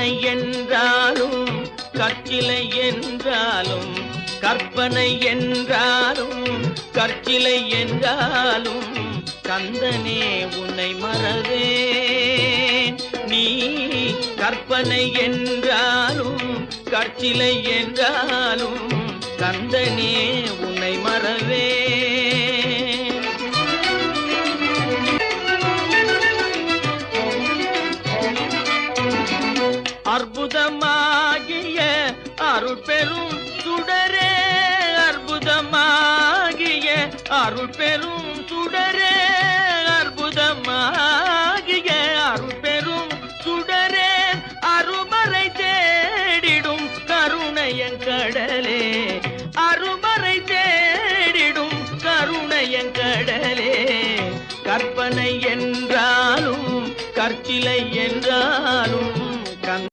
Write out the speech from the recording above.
கற்பனை என்றாலும் கற்சிலை என்றாலும் கற்பனை என்றாலும் கற்சிலை என்றாலும் கந்தனே உன்னை மறவேன். நீ கற்பனை என்றாலும் கற்சிலை என்றாலும் கந்தனே உன்னை மறவேன். அற்புதமாகிய அருள் பெரும் சுடரே, அற்புதமாகிய அருள் பெரும் சுடரே, அற்புதமாகிய அருள் பெரும் சுடரே, அருமறை தேடிடும் கருணையங்கடலே, அருமறை தேடிடும் கருணையங்கடலே. கற்பனை என்றாலும் கற்சிலை என்றாலும்